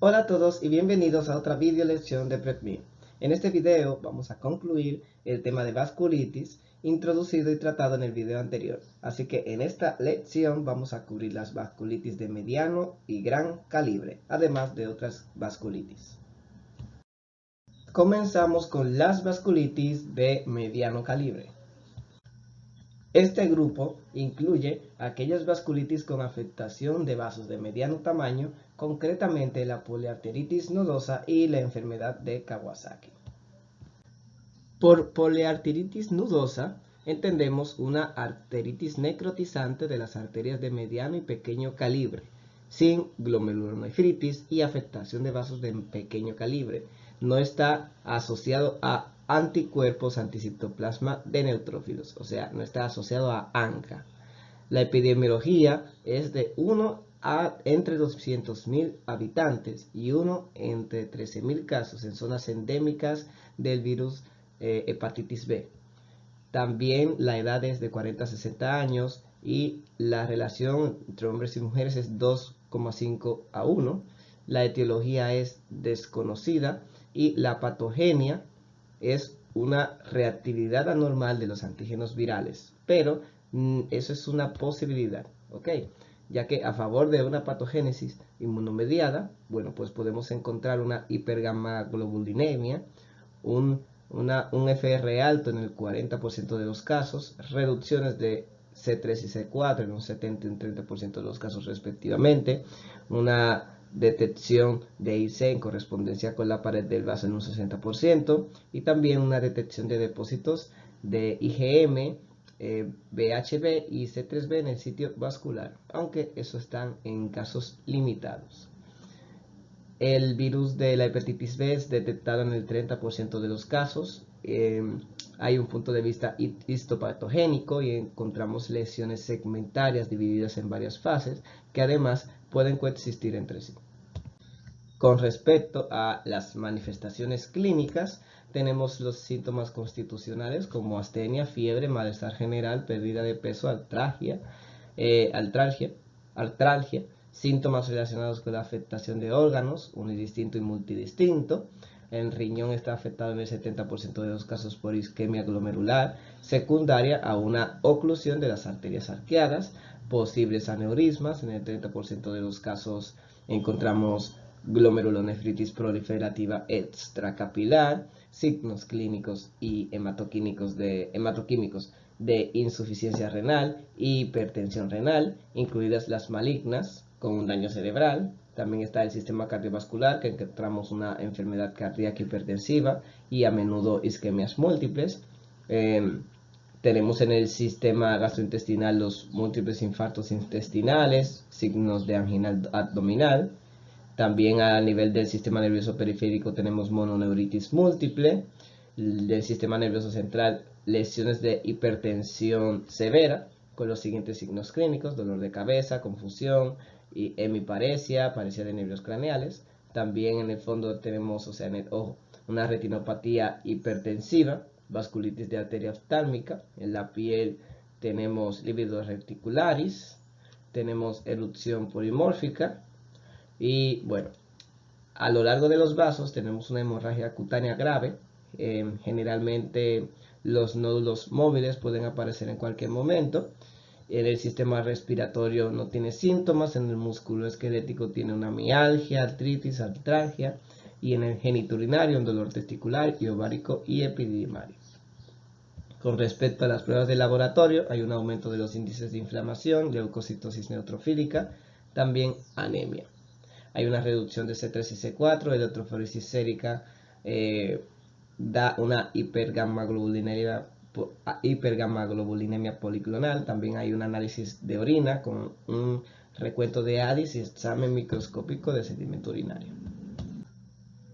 Hola a todos y bienvenidos a otra video lección de PrepMe. En este video vamos a concluir el tema de vasculitis introducido y tratado en el video anterior. Así que en esta lección vamos a cubrir las vasculitis de mediano y gran calibre, además de otras vasculitis. Comenzamos con las vasculitis de mediano calibre. Este grupo incluye aquellas vasculitis con afectación de vasos de mediano tamaño, concretamente la poliarteritis nodosa y la enfermedad de Kawasaki. Por poliarteritis nodosa entendemos una arteritis necrotizante de las arterias de mediano y pequeño calibre, sin glomerulonefritis y afectación de vasos de pequeño calibre. No está asociado a anticuerpos anticitoplasma de neutrófilos, o sea, no está asociado a ANCA. La epidemiología es de 1 a entre 200.000 habitantes y 1 entre 13.000 casos en zonas endémicas del virus hepatitis B. También la edad es de 40 a 60 años y la relación entre hombres y mujeres es 2,5 a 1. La etiología es desconocida y la patogenia es una reactividad anormal de los antígenos virales, pero eso es una posibilidad, ¿ok? Ya que a favor de una patogénesis inmunomediada, bueno, pues podemos encontrar una hipergamaglobulinemia, un FR alto en el 40% de los casos, reducciones de C3 y C4 en un 70 y un 30% de los casos respectivamente, una detección de IC en correspondencia con la pared del vaso en un 60% y también una detección de depósitos de IgM, BHB y C3b en el sitio vascular, aunque eso están en casos limitados. El virus de la hepatitis B es detectado en el 30% de los casos. Hay un punto de vista histopatogénico y encontramos lesiones segmentarias divididas en varias fases que además pueden coexistir entre sí. Con respecto a las manifestaciones clínicas, tenemos los síntomas constitucionales como astenia, fiebre, malestar general, pérdida de peso, artralgia, síntomas relacionados con la afectación de órganos, unidistinto y multidistinto. El riñón está afectado en el 70% de los casos por isquemia glomerular, secundaria a una oclusión de las arterias arqueadas, posibles aneurismas. En el 30% de los casos encontramos glomerulonefritis proliferativa extracapilar, signos clínicos y hematoquímicos de insuficiencia renal y hipertensión renal, incluidas las malignas con un daño cerebral. También está el sistema cardiovascular, que encontramos una enfermedad cardíaca hipertensiva y a menudo isquemias múltiples. Tenemos en el sistema gastrointestinal los múltiples infartos intestinales, signos de angina abdominal. También a nivel del sistema nervioso periférico tenemos mononeuritis múltiple. Del sistema nervioso central, lesiones de hipertensión severa con los siguientes signos clínicos: dolor de cabeza, confusión y hemiparesia, paresia de nervios craneales. También en el fondo tenemos, o sea, en el ojo, una retinopatía hipertensiva, vasculitis de arteria oftálmica. En la piel tenemos lívido reticularis, tenemos erupción polimórfica y bueno, a lo largo de los vasos tenemos una hemorragia cutánea grave. Generalmente los nódulos móviles pueden aparecer en cualquier momento. En el sistema respiratorio no tiene síntomas. En el músculo esquelético tiene una mialgia, artritis, artralgia. Y en el genitourinario un dolor testicular y ovárico y epididimario. Con respecto a las pruebas de laboratorio, hay un aumento de los índices de inflamación, leucocitosis neutrofílica, también anemia. Hay una reducción de C3 y C4, electroforesis sérica da una hipergamaglobulinemia policlonal. También hay un análisis de orina con un recuento de ADIS y examen microscópico de sedimento urinario.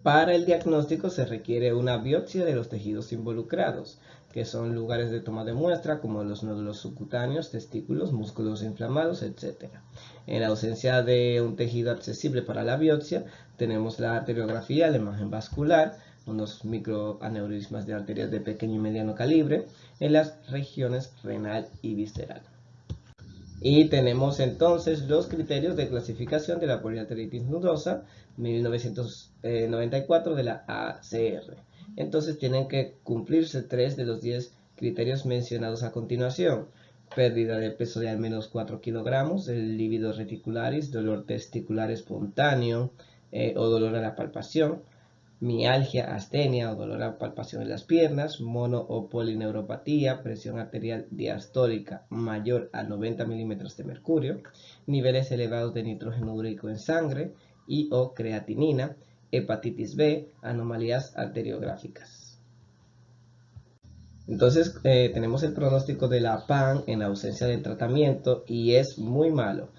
Para el diagnóstico se requiere una biopsia de los tejidos involucrados, que son lugares de toma de muestra como los nódulos subcutáneos, testículos, músculos inflamados, etc. En la ausencia de un tejido accesible para la biopsia, tenemos la arteriografía, la imagen vascular, unos microaneurismas de arterias de pequeño y mediano calibre en las regiones renal y visceral. Y tenemos entonces los criterios de clasificación de la poliarteritis nodosa 1994 de la ACR. Entonces tienen que cumplirse 3 de los 10 criterios mencionados a continuación: pérdida de peso de al menos 4 kilogramos, el lívido reticularis, dolor testicular espontáneo o dolor a la palpación, mialgia, astenia o dolor a palpación en las piernas, mono o polineuropatía, presión arterial diastólica mayor a 90 milímetros de mercurio, niveles elevados de nitrógeno úrico en sangre y o creatinina, hepatitis B, anomalías arteriográficas. Entonces tenemos el pronóstico de la PAN en ausencia de tratamiento y es muy malo.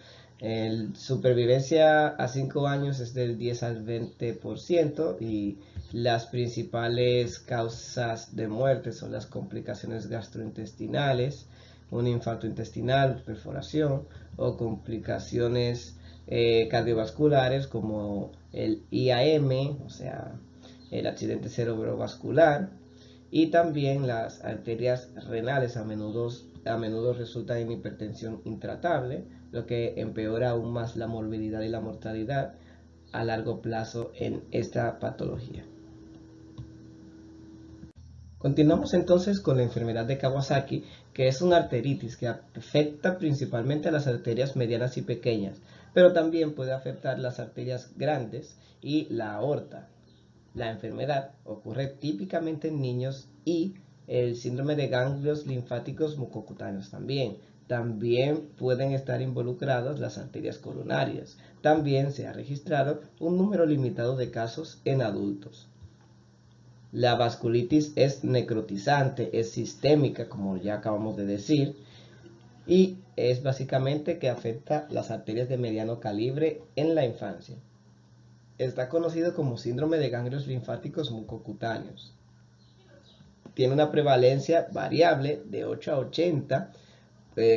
La supervivencia a 5 años es del 10 al 20% y las principales causas de muerte son las complicaciones gastrointestinales, un infarto intestinal, perforación o complicaciones cardiovasculares como el IAM, o sea, el accidente cerebrovascular, y también las arterias renales a menudo resultan en hipertensión intratable, lo que empeora aún más la morbilidad y la mortalidad a largo plazo en esta patología. Continuamos entonces con la enfermedad de Kawasaki, que es una arteritis que afecta principalmente a las arterias medianas y pequeñas, pero también puede afectar las arterias grandes y la aorta. La enfermedad ocurre típicamente en niños y el síndrome de ganglios linfáticos mucocutáneos también. También pueden estar involucradas las arterias coronarias. También se ha registrado un número limitado de casos en adultos. La vasculitis es necrotizante, es sistémica, como ya acabamos de decir, y es básicamente que afecta las arterias de mediano calibre en la infancia. Está conocido como síndrome de ganglios linfáticos mucocutáneos. Tiene una prevalencia variable de 8 a 80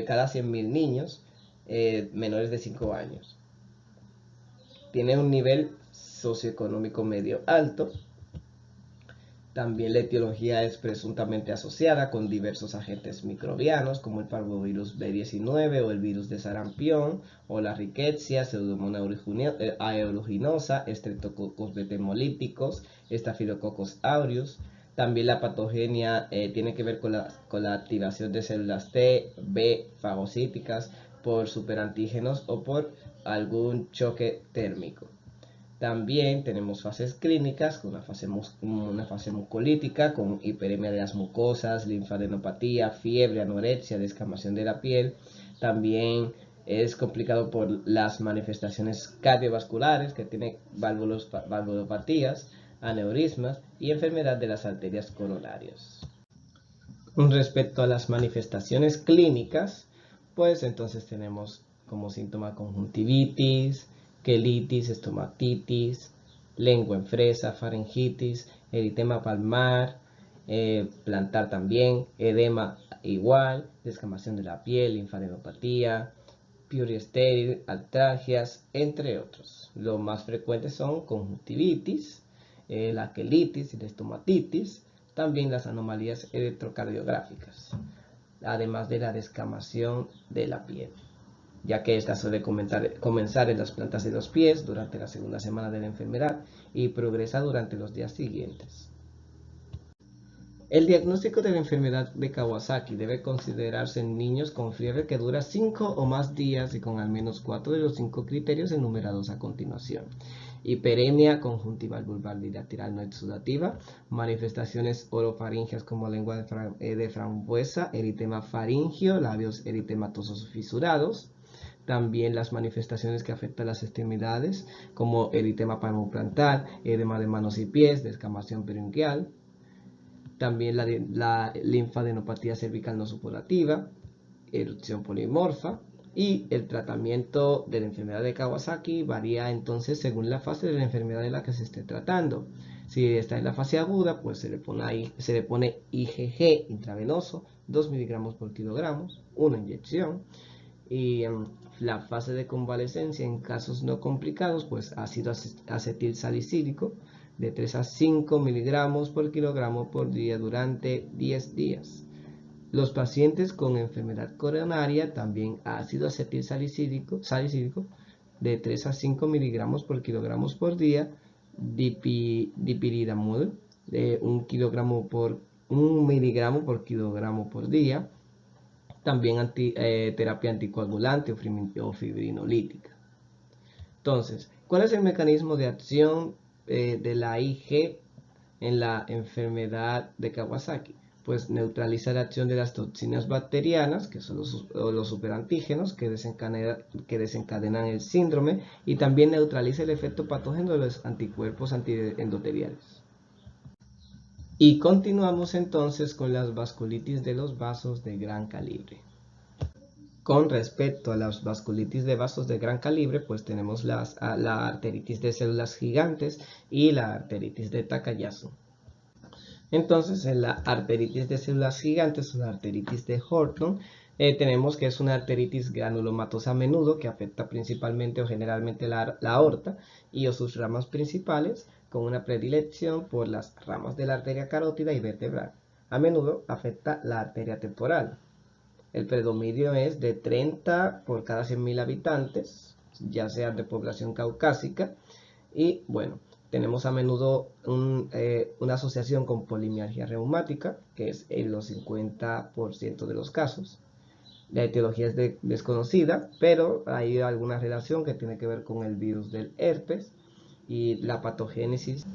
cada 100.000 niños menores de 5 años. Tiene un nivel socioeconómico medio alto. También la etiología es presuntamente asociada con diversos agentes microbianos como el parvovirus B19 o el virus de sarampión o la rickettsia, Pseudomonas aeruginosa, Streptococcus beta-hemolíticos, Staphylococcus aureus. También la patogenia tiene que ver con la activación de células T, B, fagocíticas por superantígenos o por algún choque térmico. También tenemos fases clínicas, con una fase mucolítica, con hiperemia de las mucosas, linfadenopatía, fiebre, anorexia, descamación de la piel. También es complicado por las manifestaciones cardiovasculares, que tiene valvulopatías, aneurismas y enfermedad de las arterias coronarias. Con respecto a las manifestaciones clínicas, pues entonces tenemos como síntoma conjuntivitis, quelitis, estomatitis, lengua en fresa, faringitis, eritema palmar, plantar también, edema igual, descamación de la piel, linfadenopatía, piuria estéril, artralgias, entre otros. Los más frecuentes son conjuntivitis, la quelitis y la estomatitis, también las anomalías electrocardiográficas, además de la descamación de la piel, ya que esta suele comenzar en las plantas de los pies durante la segunda semana de la enfermedad y progresa durante los días siguientes. El diagnóstico de la enfermedad de Kawasaki debe considerarse en niños con fiebre que dura 5 o más días y con al menos 4 de los 5 criterios enumerados a continuación: hiperemia conjuntival vulvar bilateral no exudativa, manifestaciones orofaringeas como lengua de frambuesa, eritema faringio, labios eritematosos fisurados. También las manifestaciones que afectan las extremidades como eritema palmoplantar, edema de manos y pies, descamación perioinquial. También la linfadenopatía cervical no supurativa, erupción polimorfa. Y el tratamiento de la enfermedad de Kawasaki varía entonces según la fase de la enfermedad en la que se esté tratando. Si está en la fase aguda, pues se le pone IgG intravenoso, 2 miligramos por kilogramo, una inyección. Y en la fase de convalecencia, en casos no complicados, pues ácido acetil salicílico de 3 a 5 miligramos por kilogramo por día durante 10 días. Los pacientes con enfermedad coronaria, también ácido acetilsalicílico de 3 a 5 miligramos por kilogramos por día, dipiriramol de 1 miligramo por kilogramo por día, también terapia anticoagulante o fibrinolítica. Entonces, ¿cuál es el mecanismo de acción de la IG en la enfermedad de Kawasaki? Pues neutraliza la acción de las toxinas bacterianas, que son los superantígenos que desencadenan el síndrome, y también neutraliza el efecto patógeno de los anticuerpos antiendoteliales. Y continuamos entonces con las vasculitis de los vasos de gran calibre. Con respecto a las vasculitis de vasos de gran calibre, pues tenemos la arteritis de células gigantes y la arteritis de Takayasu. Entonces, en la arteritis de células gigantes, la arteritis de Horton, tenemos que es una arteritis granulomatosa a menudo que afecta principalmente o generalmente la aorta y o sus ramas principales, con una predilección por las ramas de la arteria carótida y vertebral. A menudo afecta la arteria temporal. El predominio es de 30 por cada 100.000 habitantes, ya sea de población caucásica. Y bueno, tenemos a menudo una asociación con polimialgia reumática, que es en los 50% de los casos. La etiología es desconocida, pero hay alguna relación que tiene que ver con el virus del herpes, y la patogénesis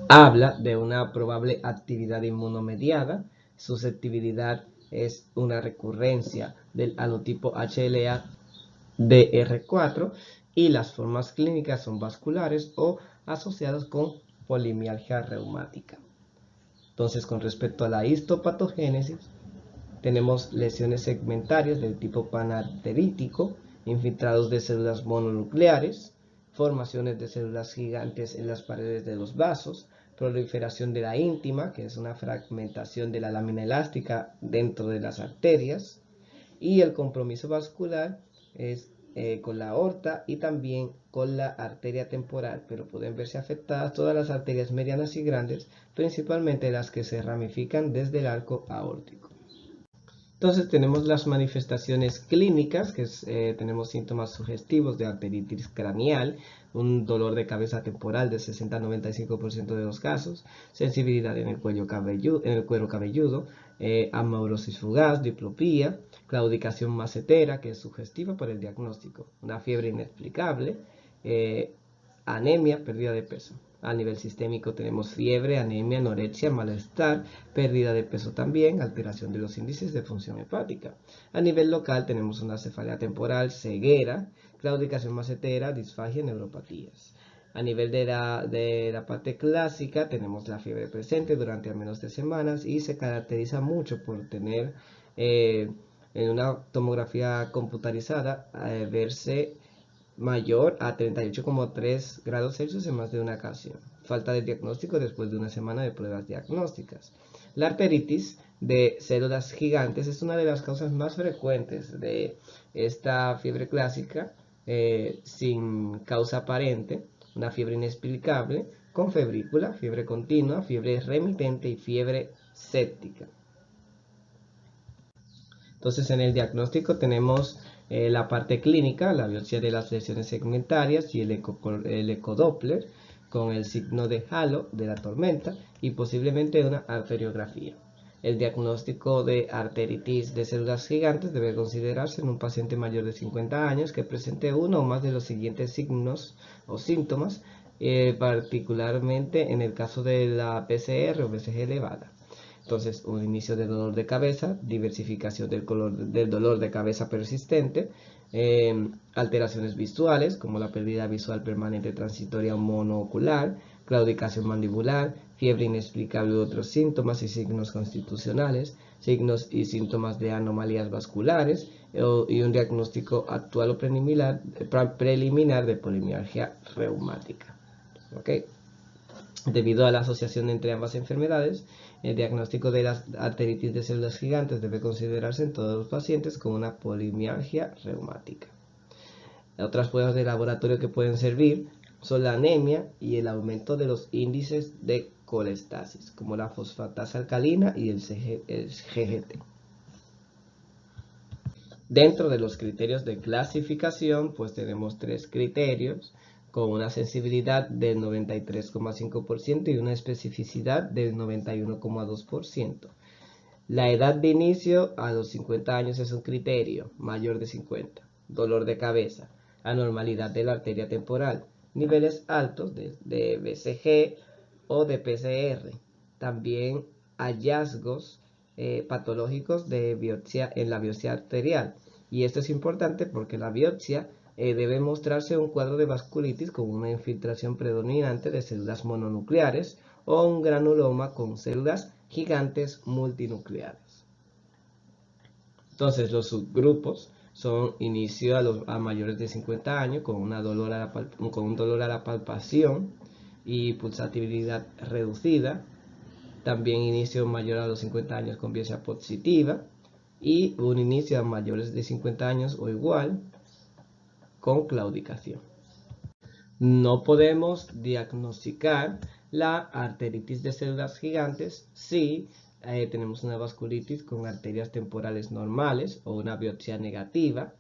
habla de una probable actividad inmunomediada. Susceptibilidad es una recurrencia del halotipo HLA-DR4 y las formas clínicas son vasculares o asociadas con polimialgia reumática. Entonces, con respecto a la histopatogénesis, tenemos lesiones segmentarias del tipo panarterítico, infiltrados de células mononucleares, formaciones de células gigantes en las paredes de los vasos, proliferación de la íntima, que es una fragmentación de la lámina elástica dentro de las arterias, y el compromiso vascular es con la aorta y también con la arteria temporal, pero pueden verse afectadas todas las arterias medianas y grandes, principalmente las que se ramifican desde el arco aórtico. Entonces tenemos las manifestaciones clínicas, que tenemos síntomas sugestivos de arteritis craneal, un dolor de cabeza temporal de 60 a 95% de los casos, sensibilidad en el cuero cabelludo, amaurosis fugaz, diplopía, claudicación macetera, que es sugestiva por el diagnóstico, una fiebre inexplicable, anemia, pérdida de peso. A nivel sistémico tenemos fiebre, anemia, anorexia, malestar, pérdida de peso también, alteración de los índices de función hepática. A nivel local tenemos una cefalea temporal, ceguera, claudicación macetera, disfagia, neuropatías. A nivel de la parte clásica tenemos la fiebre presente durante al menos 3 semanas y se caracteriza mucho por tener en una tomografía computarizada verse mayor a 38,3 grados Celsius en más de una ocasión. Falta de diagnóstico después de una semana de pruebas diagnósticas. La arteritis de células gigantes es una de las causas más frecuentes de esta fiebre clásica sin causa aparente, una fiebre inexplicable, con febrícula, fiebre continua, fiebre remitente y fiebre séptica. Entonces, en el diagnóstico tenemos la parte clínica, la biopsia de las lesiones segmentarias y el ecodoppler con el signo de halo de la tormenta y posiblemente una arteriografía. El diagnóstico de arteritis de células gigantes debe considerarse en un paciente mayor de 50 años que presente uno o más de los siguientes signos o síntomas, particularmente en el caso de la PCR o BCG elevada. Entonces, un inicio de dolor de cabeza, diversificación del dolor de cabeza persistente, alteraciones visuales como la pérdida visual permanente transitoria monoocular, claudicación mandibular, fiebre inexplicable u otros síntomas y signos constitucionales, signos y síntomas de anomalías vasculares y un diagnóstico actual o preliminar de polimialgia reumática. ¿Okay? Debido a la asociación entre ambas enfermedades, el diagnóstico de la arteritis de células gigantes debe considerarse en todos los pacientes con una polimialgia reumática. Otras pruebas de laboratorio que pueden servir son la anemia y el aumento de los índices de colestasis, como la fosfatasa alcalina y el GGT. Dentro de los criterios de clasificación, pues tenemos 3 criterios con una sensibilidad del 93,5% y una especificidad del 91,2%. La edad de inicio a los 50 años es un criterio mayor de 50. Dolor de cabeza, anormalidad de la arteria temporal, niveles altos de BCG o de PCR. También hallazgos patológicos de biopsia en la biopsia arterial. Y esto es importante porque la biopsia debe mostrarse un cuadro de vasculitis con una infiltración predominante de células mononucleares o un granuloma con células gigantes multinucleares. Entonces los subgrupos son inicio a mayores de 50 años con un dolor a la palpación y pulsatividad reducida. También inicio mayor a los 50 años con biopsia positiva y un inicio a mayores de 50 años o igual con claudicación. No podemos diagnosticar la arteritis de células gigantes si tenemos una vasculitis con arterias temporales normales o una biopsia negativa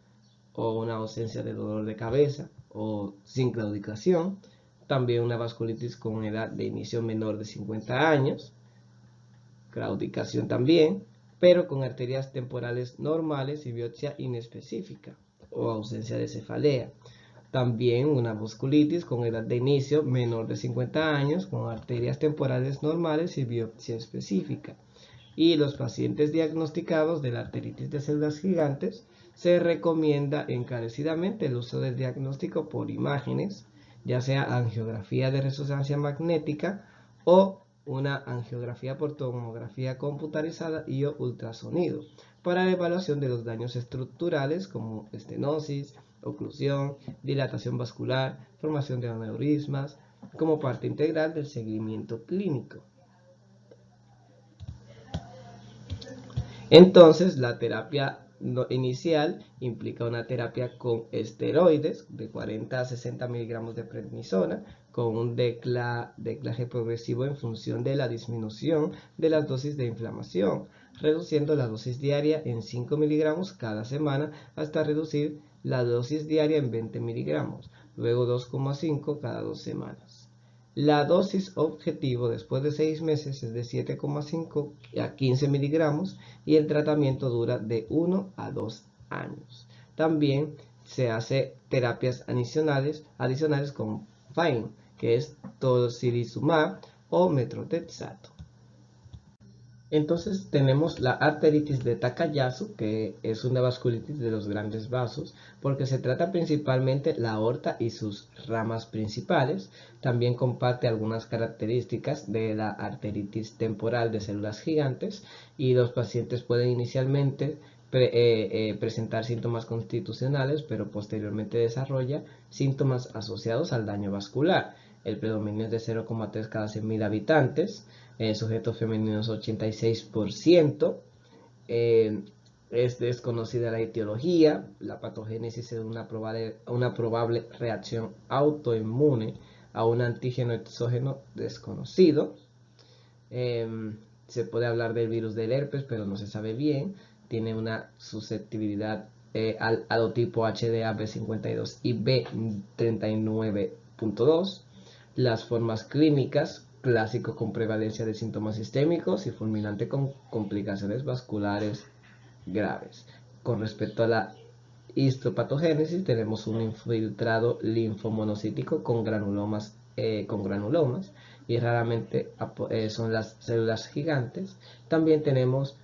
o una ausencia de dolor de cabeza o sin claudicación. También una vasculitis con edad de inicio menor de 50 años, claudicación también, pero con arterias temporales normales y biopsia inespecífica o ausencia de cefalea. También una vasculitis con edad de inicio menor de 50 años, con arterias temporales normales y biopsia específica. Y los pacientes diagnosticados de la arteritis de células gigantes se recomienda encarecidamente el uso del diagnóstico por imágenes, ya sea angiografía de resonancia magnética o una angiografía por tomografía computarizada y o ultrasonido para la evaluación de los daños estructurales como estenosis, oclusión, dilatación vascular, formación de aneurismas, como parte integral del seguimiento clínico. Entonces, la terapia inicial implica una terapia con esteroides de 40 a 60 miligramos de prednisona con un declaje progresivo en función de la disminución de las dosis de inflamación, reduciendo la dosis diaria en 5 miligramos cada semana hasta reducir la dosis diaria en 20 miligramos, luego 2,5 cada 2 semanas. La dosis objetivo después de 6 meses es de 7,5 a 15 miligramos y el tratamiento dura de 1 a 2 años. También se hace terapias adicionales con FAIN, que es tocilizumab o metrotexato. Entonces tenemos la arteritis de Takayasu, que es una vasculitis de los grandes vasos, porque se trata principalmente la aorta y sus ramas principales. También comparte algunas características de la arteritis temporal de células gigantes y los pacientes pueden inicialmente presentar síntomas constitucionales, pero posteriormente desarrolla síntomas asociados al daño vascular. El predominio es de 0,3 cada 100.000 habitantes. Sujetos femeninos 86%. Es desconocida la etiología, la patogénesis es una probable reacción autoinmune a un antígeno exógeno desconocido. Se puede hablar del virus del herpes, pero no se sabe bien. Tiene una susceptibilidad al halotipo HDA B52 y B39.2. Las formas clínicas: clásico con prevalencia de síntomas sistémicos y fulminante con complicaciones vasculares graves. Con respecto a la histopatogénesis, tenemos un infiltrado linfomonocítico con granulomas y raramente son las células gigantes. También tenemos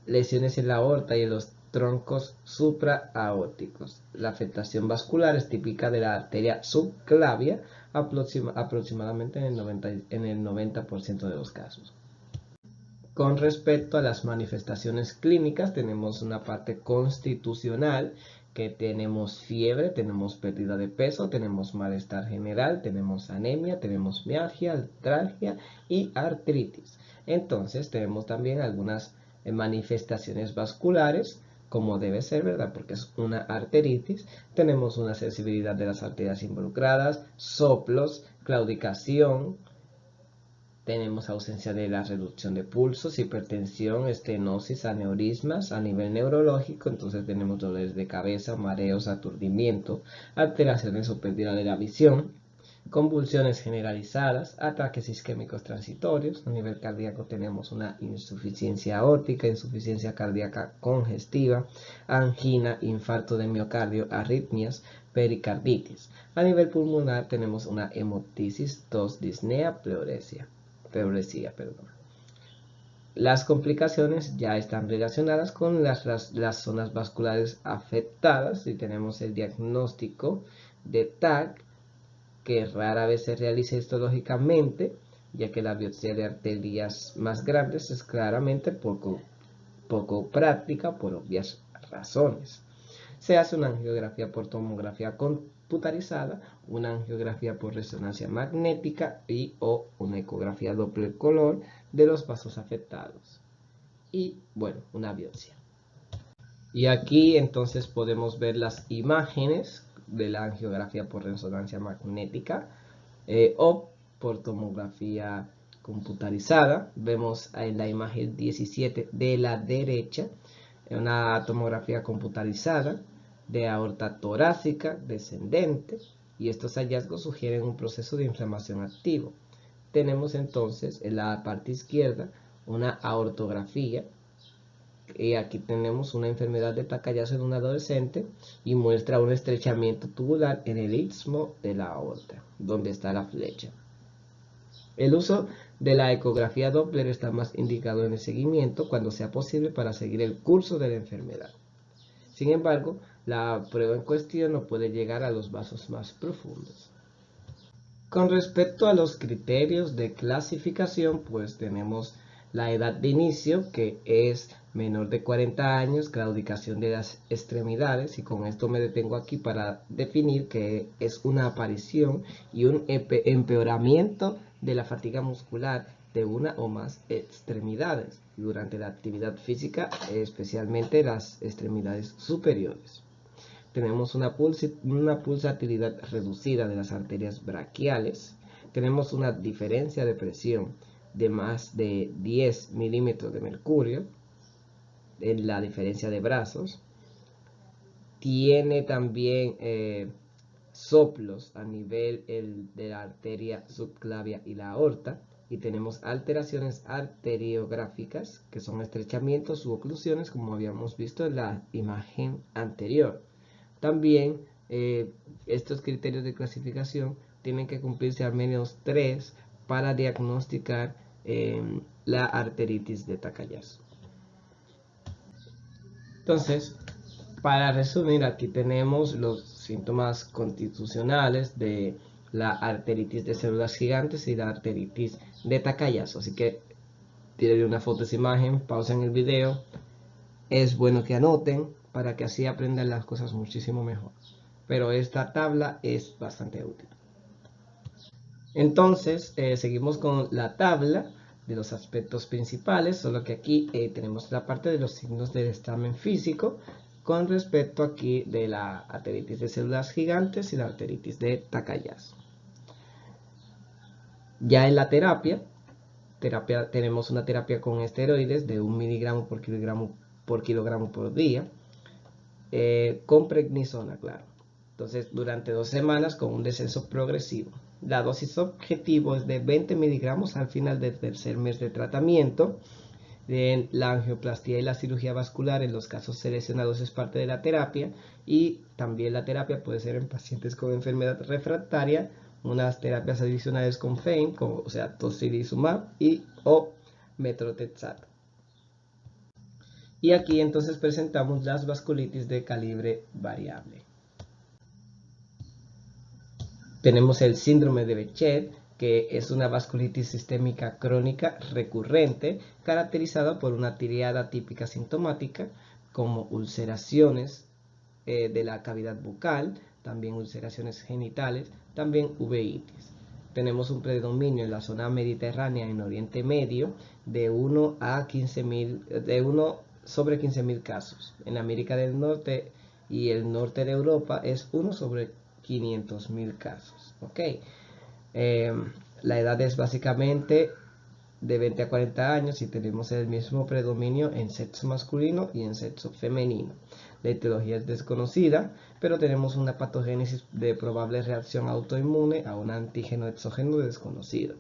lesiones en la aorta y en los troncos supraaórticos. La afectación vascular es típica de la arteria subclavia, aproximadamente en el 90% de los casos. Con respecto a las manifestaciones clínicas, tenemos una parte constitucional, que tenemos fiebre, tenemos pérdida de peso, tenemos malestar general, tenemos anemia, tenemos mialgia, artralgia y artritis. Entonces tenemos también algunas manifestaciones vasculares, como debe ser, ¿verdad? Porque es una arteritis. Tenemos una sensibilidad de las arterias involucradas, soplos, claudicación, Tenemos ausencia de la reducción de pulsos, hipertensión, estenosis, aneurismas a nivel neurológico. Entonces tenemos dolores de cabeza, mareos, aturdimiento, alteraciones o pérdida de la visión, convulsiones generalizadas, ataques isquémicos transitorios. A nivel cardíaco tenemos una insuficiencia aórtica, insuficiencia cardíaca congestiva, angina, infarto de miocardio, arritmias, pericarditis. A nivel pulmonar tenemos una hemotisis, tos, disnea, pleuresía. Las complicaciones ya están relacionadas con las zonas vasculares afectadas. Y tenemos el diagnóstico de TAC, que rara vez se realiza histológicamente, ya que la biopsia de arterias más grandes es claramente poco práctica por obvias razones. Se hace una angiografía por tomografía computarizada, una angiografía por resonancia magnética o una ecografía Doppler color de los vasos afectados. Y bueno, una biopsia. Y aquí entonces podemos ver las imágenes de la angiografía por resonancia magnética o por tomografía computarizada. Vemos en la imagen 17 de la derecha una tomografía computarizada de aorta torácica descendente, y estos hallazgos sugieren un proceso de inflamación activo. Tenemos entonces en la parte izquierda una aortografía, y aquí tenemos una enfermedad de Takayasu en un adolescente y muestra un estrechamiento tubular en el istmo de la aorta, donde está la flecha. El uso de la ecografía Doppler está más indicado en el seguimiento cuando sea posible para seguir el curso de la enfermedad. Sin embargo, la prueba en cuestión no puede llegar a los vasos más profundos. Con respecto a los criterios de clasificación, pues tenemos la edad de inicio, que es menor de 40 años, claudicación de las extremidades, y con esto me detengo aquí para definir que es una aparición y un empeoramiento de la fatiga muscular de una o más extremidades durante la actividad física, especialmente las extremidades superiores. Tenemos una pulsatilidad reducida de las arterias braquiales. Tenemos una diferencia de presión de más de 10 milímetros de mercurio en la diferencia de brazos. Tiene también soplos a nivel de la arteria subclavia y la aorta. Y tenemos alteraciones arteriográficas, que son estrechamientos u oclusiones, como habíamos visto en la imagen anterior. También estos criterios de clasificación tienen que cumplirse al menos 3 para diagnosticar la arteritis de Takayasu. Entonces, para resumir, aquí tenemos los síntomas constitucionales de la arteritis de células gigantes y la arteritis de Takayasu. Así que tírenle una foto a esa imagen, pausen el video. Es bueno que anoten para que así aprendan las cosas muchísimo mejor. Pero esta tabla es bastante útil. Entonces, seguimos con la tabla de los aspectos principales, solo que aquí tenemos la parte de los signos del examen físico con respecto aquí de la arteritis de células gigantes y la arteritis de Takayasu. Ya en la terapia tenemos una terapia con esteroides de 1 miligramo por kilogramo por día, con prednisona, claro. Entonces, durante 2 semanas con un descenso progresivo. La dosis objetivo es de 20 miligramos al final del tercer mes de tratamiento. La angioplastía y la cirugía vascular en los casos seleccionados es parte de la terapia, y también la terapia puede ser en pacientes con enfermedad refractaria, unas terapias adicionales con FEIM, o sea, tocilizumab o metotrexato. Y aquí entonces presentamos las vasculitis de calibre variable. Tenemos el síndrome de Behçet, que es una vasculitis sistémica crónica recurrente caracterizada por una tiriada típica sintomática, como ulceraciones de la cavidad bucal, también ulceraciones genitales, también uveitis. Tenemos un predominio en la zona mediterránea en Oriente Medio de 1 sobre 15.000 casos. En América del Norte y el norte de Europa es 1 sobre 500.000 casos. La edad es básicamente de 20 a 40 años y tenemos el mismo predominio en sexo masculino y en sexo femenino. La etiología es desconocida, pero tenemos una patogénesis de probable reacción autoinmune a un antígeno exógeno desconocido.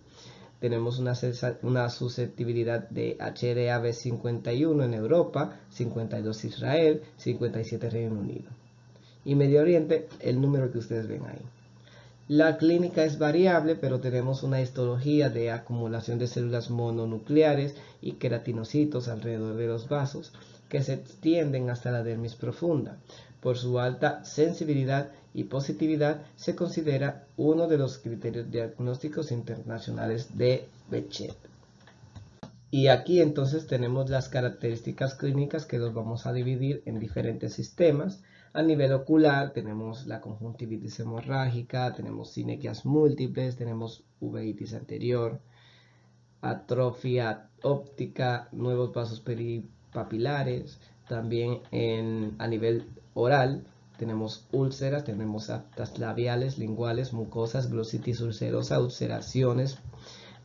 Tenemos una susceptibilidad de HLA-B51 en Europa, 52 Israel, 57 Reino Unido. Y Medio Oriente, el número que ustedes ven ahí. La clínica es variable, pero tenemos una histología de acumulación de células mononucleares y queratinocitos alrededor de los vasos que se extienden hasta la dermis profunda. Por su alta sensibilidad y positividad se considera uno de los criterios diagnósticos internacionales de Bechet. Y aquí entonces tenemos las características clínicas que los vamos a dividir en diferentes sistemas. A nivel ocular tenemos la conjuntivitis hemorrágica, tenemos sinequias múltiples, tenemos uveitis anterior, atrofia óptica, nuevos vasos peripapilares. También a nivel oral tenemos úlceras, tenemos aftas labiales, linguales, mucosas, glositis ulcerosa, ulceraciones.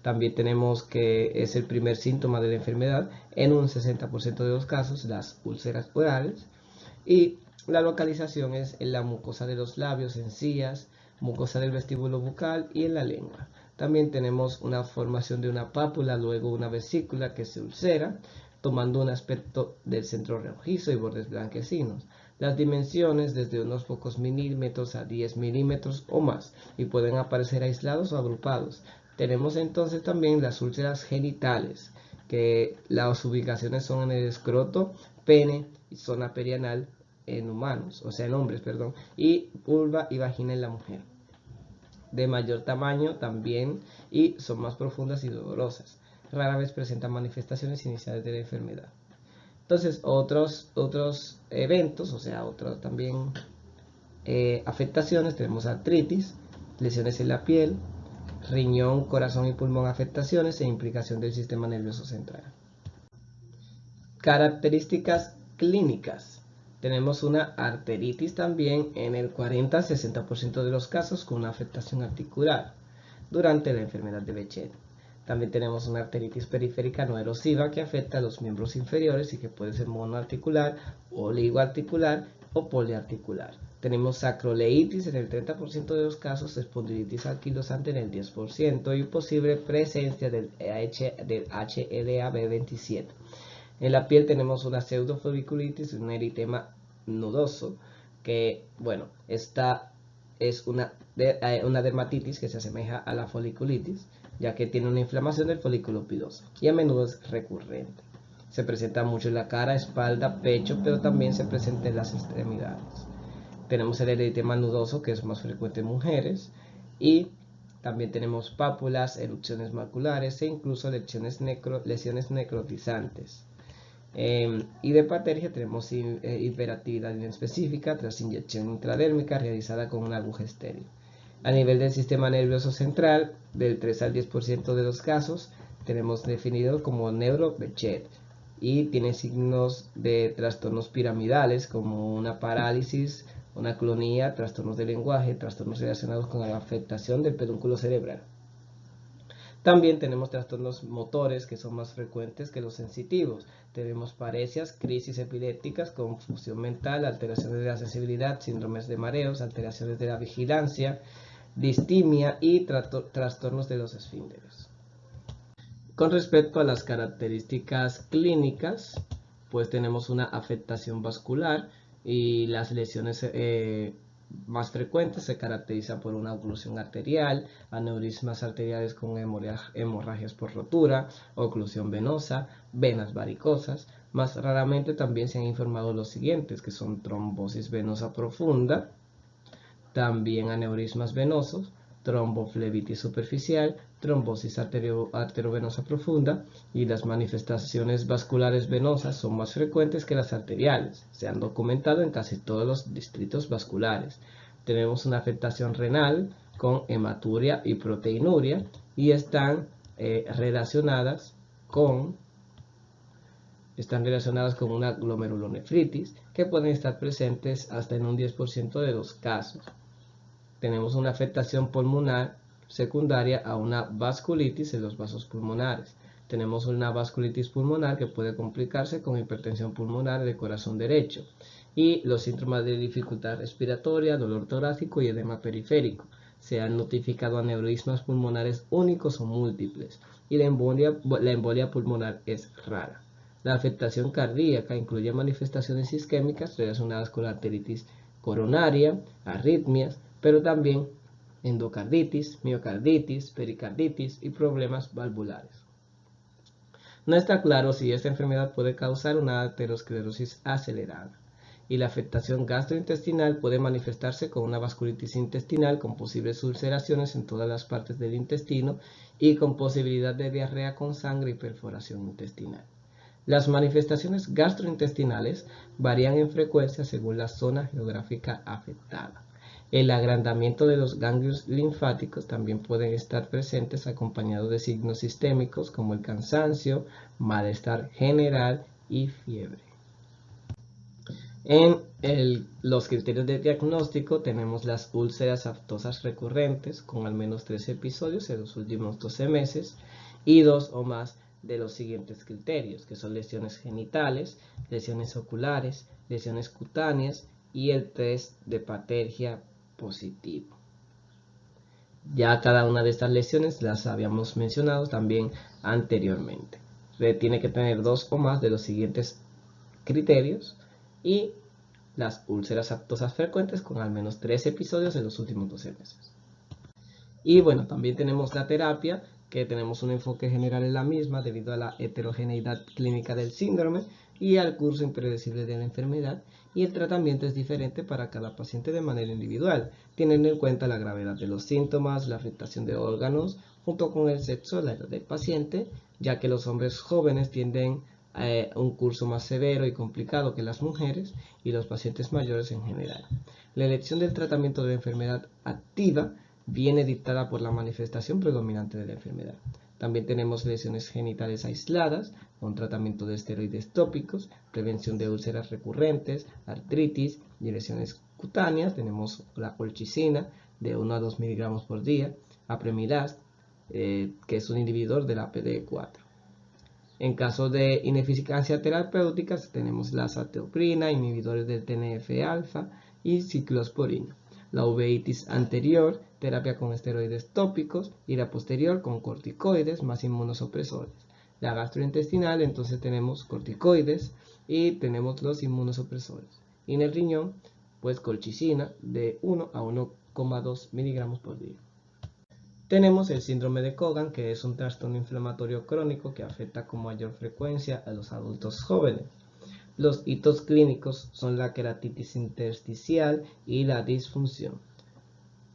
También tenemos que es el primer síntoma de la enfermedad en un 60% de los casos, las úlceras orales. Y la localización es en la mucosa de los labios, encías, mucosa del vestíbulo bucal y en la lengua. También tenemos una formación de una pápula, luego una vesícula que se ulcera, tomando un aspecto del centro rojizo y bordes blanquecinos. Las dimensiones desde unos pocos milímetros a 10 milímetros o más y pueden aparecer aislados o agrupados. Tenemos entonces también las úlceras genitales, que las ubicaciones son en el escroto, pene y zona perianal en humanos, o sea en hombres, perdón, y vulva y vagina en la mujer. De mayor tamaño también y son más profundas y dolorosas. Rara vez presentan manifestaciones iniciales de la enfermedad. Entonces, otros eventos, o sea, otras también afectaciones, tenemos artritis, lesiones en la piel, riñón, corazón y pulmón afectaciones e implicación del sistema nervioso central. Características clínicas. Tenemos una arteritis también en el 40-60% de los casos con una afectación articular durante la enfermedad de Bechet. También tenemos una arteritis periférica no erosiva que afecta a los miembros inferiores y que puede ser monoarticular, oligoarticular o poliarticular. Tenemos sacroleitis en el 30% de los casos, espondilitis anquilosante en el 10% y posible presencia del HLA-B27. En la piel tenemos una pseudofoliculitis, un eritema nudoso, que, bueno, esta es una dermatitis que se asemeja a la foliculitis, ya que tiene una inflamación del folículo piloso y a menudo es recurrente. Se presenta mucho en la cara, espalda, pecho, pero también se presenta en las extremidades. Tenemos el eritema nudoso, que es más frecuente en mujeres, y también tenemos pápulas, erupciones maculares e incluso lesiones necrotizantes. Y de patergia tenemos hiperactividad inespecífica tras inyección intradérmica realizada con una aguja estéril. A nivel del sistema nervioso central, del 3 al 10% de los casos, tenemos definido como neuro-Bechet y tiene signos de trastornos piramidales como una parálisis, una clonía, trastornos del lenguaje, trastornos relacionados con la afectación del pedúnculo cerebral. También tenemos trastornos motores que son más frecuentes que los sensitivos. Tenemos paresias, crisis epilépticas, confusión mental, alteraciones de la sensibilidad, síndromes de mareos, alteraciones de la vigilancia, distimia y trastornos de los esfínteres. Con respecto a las características clínicas, pues tenemos una afectación vascular y las lesiones más frecuentes se caracterizan por una oclusión arterial, aneurismas arteriales con hemorragias por rotura, oclusión venosa, venas varicosas. Más raramente también se han informado los siguientes, que son trombosis venosa profunda, también aneurismas venosos, tromboflebitis superficial, trombosis arterovenosa profunda y las manifestaciones vasculares venosas son más frecuentes que las arteriales. Se han documentado en casi todos los distritos vasculares. Tenemos una afectación renal con hematuria y proteinuria y están relacionadas con una glomerulonefritis que pueden estar presentes hasta en un 10% de los casos. Tenemos una afectación pulmonar secundaria a una vasculitis en los vasos pulmonares. Tenemos una vasculitis pulmonar que puede complicarse con hipertensión pulmonar del corazón derecho y los síntomas de dificultad respiratoria, dolor torácico y edema periférico. Se han notificado aneurismas pulmonares únicos o múltiples y la embolia pulmonar es rara. La afectación cardíaca incluye manifestaciones isquémicas relacionadas con la arteritis coronaria, arritmias, pero también endocarditis, miocarditis, pericarditis y problemas valvulares. No está claro si esta enfermedad puede causar una aterosclerosis acelerada, y la afectación gastrointestinal puede manifestarse con una vasculitis intestinal con posibles ulceraciones en todas las partes del intestino y con posibilidad de diarrea con sangre y perforación intestinal. Las manifestaciones gastrointestinales varían en frecuencia según la zona geográfica afectada. El agrandamiento de los ganglios linfáticos también pueden estar presentes acompañados de signos sistémicos como el cansancio, malestar general y fiebre. En los criterios de diagnóstico tenemos las úlceras aftosas recurrentes con al menos 3 episodios en los últimos 12 meses y 2 o más de los siguientes criterios, que son lesiones genitales, lesiones oculares, lesiones cutáneas y el test de Patergia positivo. Ya cada una de estas lesiones las habíamos mencionado también anteriormente. Tiene que tener 2 o más de los siguientes criterios y las úlceras aftosas frecuentes con al menos 3 episodios en los últimos 12 meses. Y bueno, también tenemos la terapia, que tenemos un enfoque general en la misma debido a la heterogeneidad clínica del síndrome y al curso impredecible de la enfermedad, y el tratamiento es diferente para cada paciente de manera individual, teniendo en cuenta la gravedad de los síntomas, la afectación de órganos, junto con el sexo, la edad del paciente, ya que los hombres jóvenes tienden a un curso más severo y complicado que las mujeres y los pacientes mayores en general. La elección del tratamiento de la enfermedad activa viene dictada por la manifestación predominante de la enfermedad. También tenemos lesiones genitales aisladas, con tratamiento de esteroides tópicos, prevención de úlceras recurrentes, artritis y lesiones cutáneas. Tenemos la colchicina de 1 a 2 miligramos por día, apremilast, que es un inhibidor de la PDE4. En caso de ineficacia terapéutica tenemos la azathioprina, inhibidores del TNF-alfa y ciclosporina. La uveitis anterior, terapia con esteroides tópicos, y la posterior con corticoides más inmunosupresores. La gastrointestinal, entonces tenemos corticoides y tenemos los inmunosupresores. Y en el riñón, pues colchicina de 1 a 1,2 miligramos por día. Tenemos el síndrome de Cogan, que es un trastorno inflamatorio crónico que afecta con mayor frecuencia a los adultos jóvenes. Los hitos clínicos son la queratitis intersticial y la disfunción.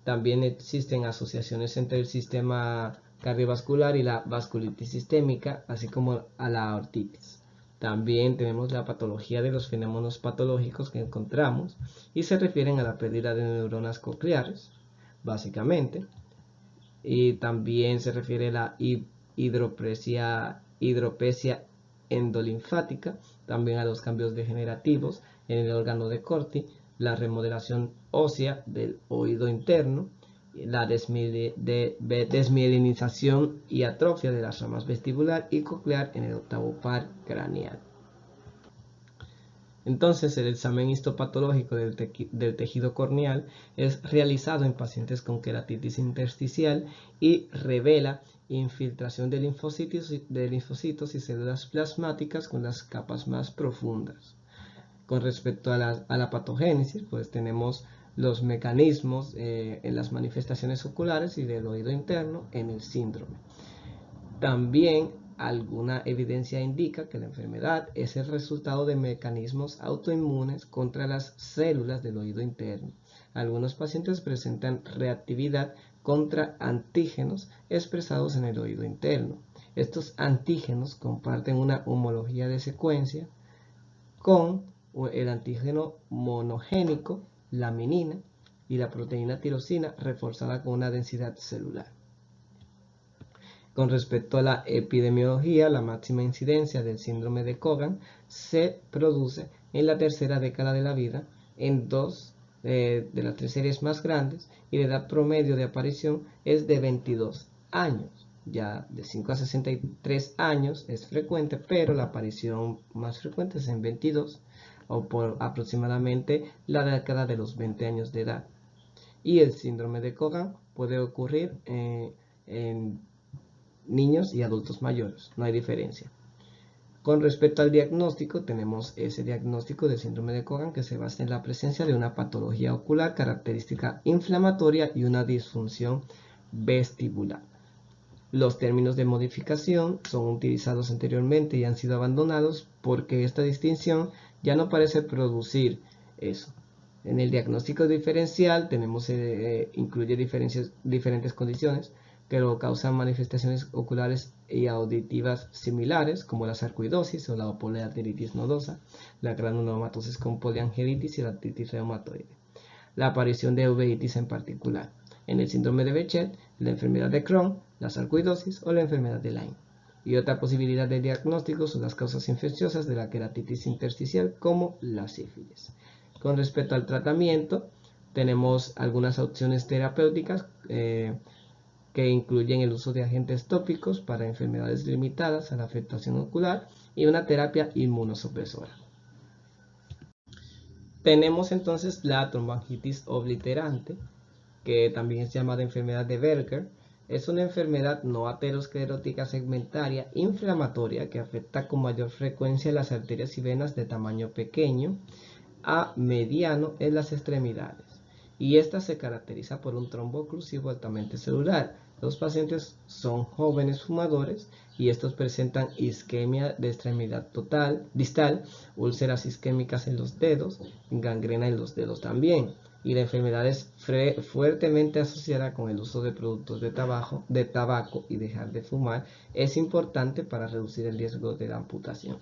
También existen asociaciones entre el sistema cardiovascular y la vasculitis sistémica, así como a la aortitis. También tenemos la patología de los fenómenos patológicos que encontramos y se refieren a la pérdida de neuronas cocleares, básicamente. Y también se refiere a la hidropesia endolinfática, también a los cambios degenerativos en el órgano de Corti, la remodelación ósea del oído interno, la desmielinización y atrofia de las ramas vestibular y coclear en el octavo par craneal. Entonces, el examen histopatológico del tejido corneal es realizado en pacientes con queratitis intersticial y revela infiltración de linfocitos y células plasmáticas con las capas más profundas. Con respecto a la patogénesis, pues tenemos los mecanismos en las manifestaciones oculares y del oído interno en el síndrome. También alguna evidencia indica que la enfermedad es el resultado de mecanismos autoinmunes contra las células del oído interno. Algunos pacientes presentan reactividad contra antígenos expresados en el oído interno. Estos antígenos comparten una homología de secuencia con el antígeno monogénico, la laminina, y la proteína tirosina reforzada con una densidad celular. Con respecto a la epidemiología, la máxima incidencia del síndrome de Cogan se produce en la tercera década de la vida en 2 de las 3 series más grandes, y la edad promedio de aparición es de 22 años. ya de 5 a 63 años es frecuente, pero la aparición más frecuente es en 22 o por aproximadamente la década de los 20 años de edad. Y el síndrome de Cogan puede ocurrir en niños y adultos mayores, no hay diferencia. Con respecto al diagnóstico, tenemos ese diagnóstico de síndrome de Cogan que se basa en la presencia de una patología ocular característica inflamatoria y una disfunción vestibular. Los términos de modificación son utilizados anteriormente y han sido abandonados porque esta distinción ya no parece producir eso. En el diagnóstico diferencial incluye diferentes condiciones que causan manifestaciones oculares y auditivas similares, como la sarcoidosis o la poliarteritis nodosa, la granulomatosis con poliangelitis y la artritis reumatoide. La aparición de uveitis en particular. En el síndrome de Behçet, la enfermedad de Crohn, la sarcoidosis o la enfermedad de Lyme. Y otra posibilidad de diagnóstico son las causas infecciosas de la queratitis intersticial, como la sífilis. Con respecto al tratamiento, tenemos algunas opciones terapéuticas que incluyen el uso de agentes tópicos para enfermedades limitadas a la afectación ocular y una terapia inmunosupresora. Tenemos entonces la tromboangitis obliterante, que también es llamada enfermedad de Berger. Es una enfermedad no aterosclerótica segmentaria inflamatoria que afecta con mayor frecuencia las arterias y venas de tamaño pequeño a mediano en las extremidades. Y esta se caracteriza por un trombo oclusivo altamente celular. Los pacientes son jóvenes fumadores y estos presentan isquemia de extremidad distal, úlceras isquémicas en los dedos, gangrena en los dedos también. Y la enfermedad es fuertemente asociada con el uso de productos de tabaco y dejar de fumar es importante para reducir el riesgo de la amputación.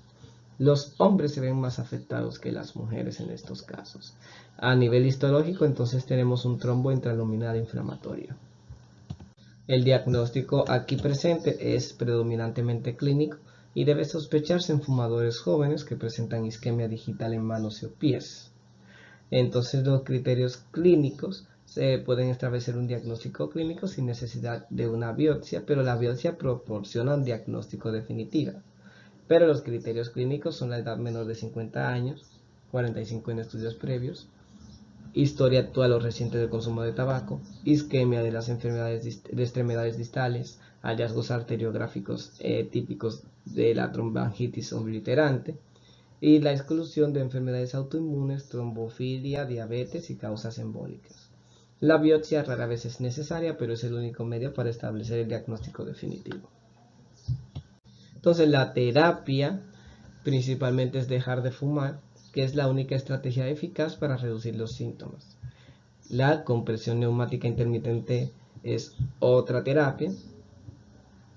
Los hombres se ven más afectados que las mujeres en estos casos. A nivel histológico, entonces tenemos un trombo intraluminal inflamatorio. El diagnóstico aquí presente es predominantemente clínico y debe sospecharse en fumadores jóvenes que presentan isquemia digital en manos o pies. Entonces los criterios clínicos se pueden establecer un diagnóstico clínico sin necesidad de una biopsia, pero la biopsia proporciona un diagnóstico definitivo. Pero los criterios clínicos son la edad menor de 50 años, 45 en estudios previos, historia actual o reciente del consumo de tabaco, isquemia de las enfermedades de extremidades distales, hallazgos arteriográficos típicos de la tromboangitis obliterante, y la exclusión de enfermedades autoinmunes, trombofilia, diabetes y causas embólicas. La biopsia rara vez es necesaria, pero es el único medio para establecer el diagnóstico definitivo. Entonces la terapia principalmente es dejar de fumar, que es la única estrategia eficaz para reducir los síntomas. La compresión neumática intermitente es otra terapia.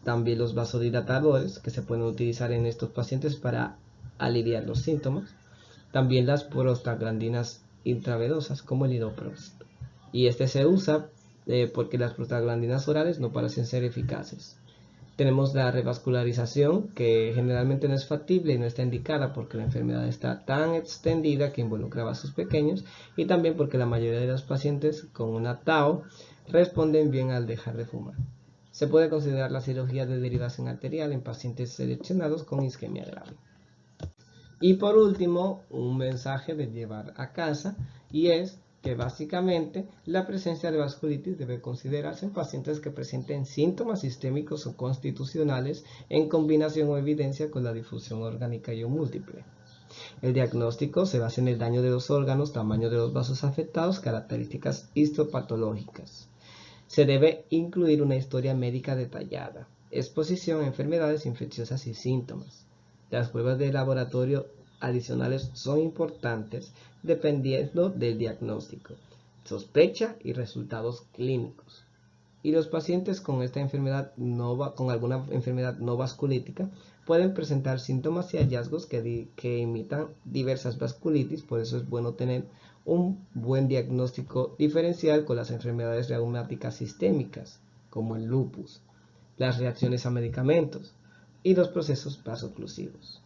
También los vasodilatadores que se pueden utilizar en estos pacientes para aliviar los síntomas. También las prostaglandinas intravenosas como el iloprost. Y este se usa porque las prostaglandinas orales no parecen ser eficaces. Tenemos la revascularización, que generalmente no es factible y no está indicada porque la enfermedad está tan extendida que involucra vasos pequeños y también porque la mayoría de los pacientes con una TAO responden bien al dejar de fumar. Se puede considerar la cirugía de derivación arterial en pacientes seleccionados con isquemia grave. Y por último, un mensaje de llevar a casa, y es que básicamente la presencia de vasculitis debe considerarse en pacientes que presenten síntomas sistémicos o constitucionales en combinación o evidencia con la difusión orgánica y o múltiple. El diagnóstico se basa en el daño de los órganos, tamaño de los vasos afectados, características histopatológicas. Se debe incluir una historia médica detallada, exposición a enfermedades infecciosas y síntomas. Las pruebas de laboratorio adicionales son importantes dependiendo del diagnóstico, sospecha y resultados clínicos. Y los pacientes con esta enfermedad con alguna enfermedad no vasculítica pueden presentar síntomas y hallazgos que imitan diversas vasculitis, por eso es bueno tener un buen diagnóstico diferencial con las enfermedades reumáticas sistémicas, como el lupus, las reacciones a medicamentos y los procesos vasoclusivos.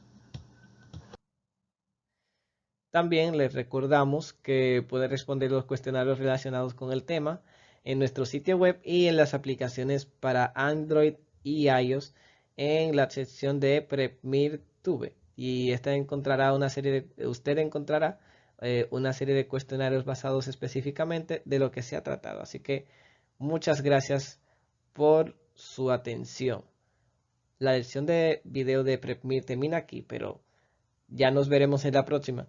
También les recordamos que pueden responder los cuestionarios relacionados con el tema en nuestro sitio web y en las aplicaciones para Android y iOS en la sección de PrepMir Tube. Y usted encontrará una serie de cuestionarios basados específicamente de lo que se ha tratado. Así que muchas gracias por su atención. La lección de video de PrepMir termina aquí, pero ya nos veremos en la próxima.